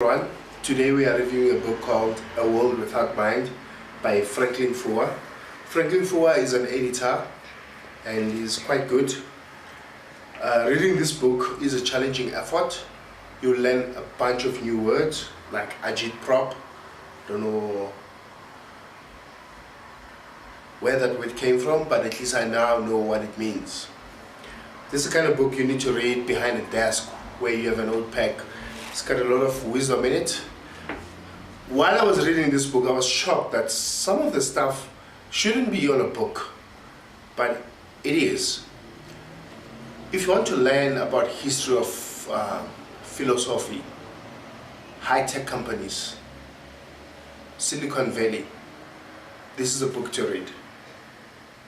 Everyone, today we are reviewing a book called A World Without Mind by Franklin Foer. Franklin Foer is an editor and is quite good. Reading this book is a challenging effort. You'll learn a bunch of new words like agitprop. Don't know where that word came from, but at least I now know what it means. This is the kind of book you need to read behind a desk where you have an old pack. It's got a lot of wisdom in it. While I was reading this book, I was shocked that some of the stuff shouldn't be on a book, but it is. If you want to learn about history of philosophy, high-tech companies, Silicon Valley, this is a book to read.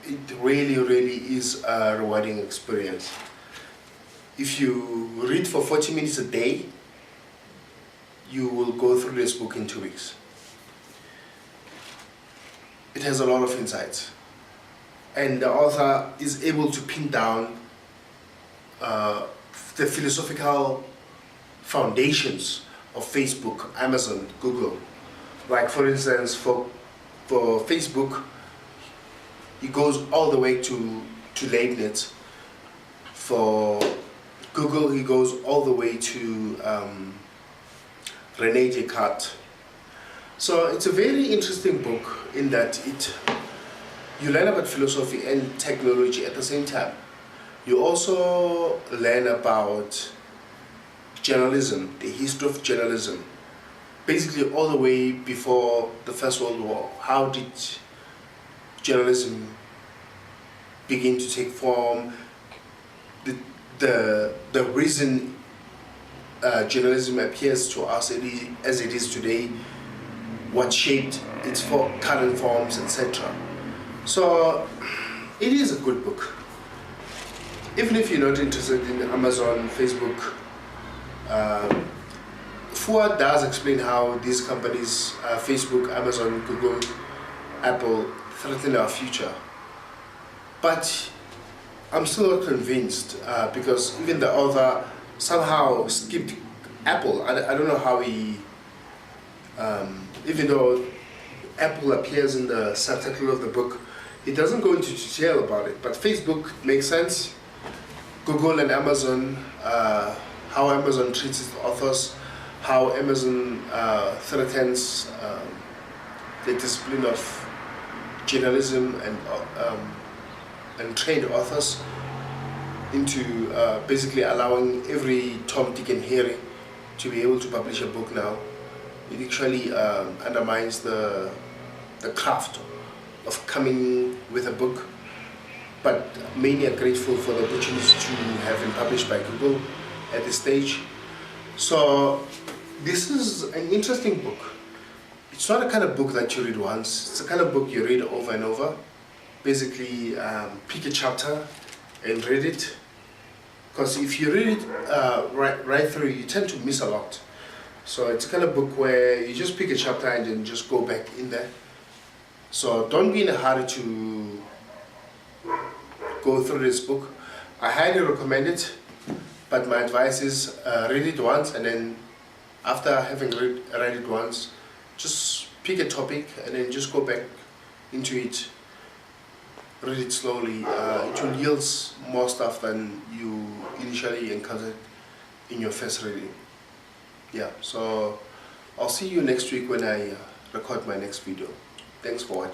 It really is a rewarding experience. If you read for 40 minutes a day, you will go through this book in 2 weeks. It has a lot of insights, and the author is able to pin down the philosophical foundations of Facebook, Amazon, Google. Like for instance, for Facebook, he goes all the way to Leibniz. For Google, he goes all the way to René Descartes. So it's a very interesting book in that you learn about philosophy and technology at the same time. You also learn about journalism, the history of journalism, basically all the way before the First World War. How did journalism begin to take form? The reason journalism appears to us as it is today, what shaped its current forms, etc. So it is a good book. Even if you're not interested in Amazon, Facebook, Foer does explain how these companies, Facebook, Amazon, Google, Apple, threaten our future. But I'm still not convinced because even the author somehow skipped Apple. I don't know how he, even though Apple appears in the subtitle of the book, he doesn't go into detail about it. But Facebook makes sense. Google and Amazon, how Amazon treats its authors, how Amazon threatens the discipline of journalism and trained authors into basically allowing every Tom, Dick and Harry to be able to publish a book now. It actually undermines the craft of coming with a book, but many are grateful for the opportunity to have been published by Google at this stage. So this is an interesting book. It's not a kind of book that you read once. It's a kind of book you read over and over. Basically, pick a chapter and read it. Because if you read it right through, you tend to miss a lot. So it's a kind of book where you just pick a chapter and then just go back in there. So don't be in a hurry to go through this book. I highly recommend it, but my advice is read it once, and then after having read it once, just pick a topic and then just go back into it. Read it slowly. It will yield more stuff than you initially encountered in your first reading. Yeah, so I'll see you next week when I record my next video. Thanks for watching.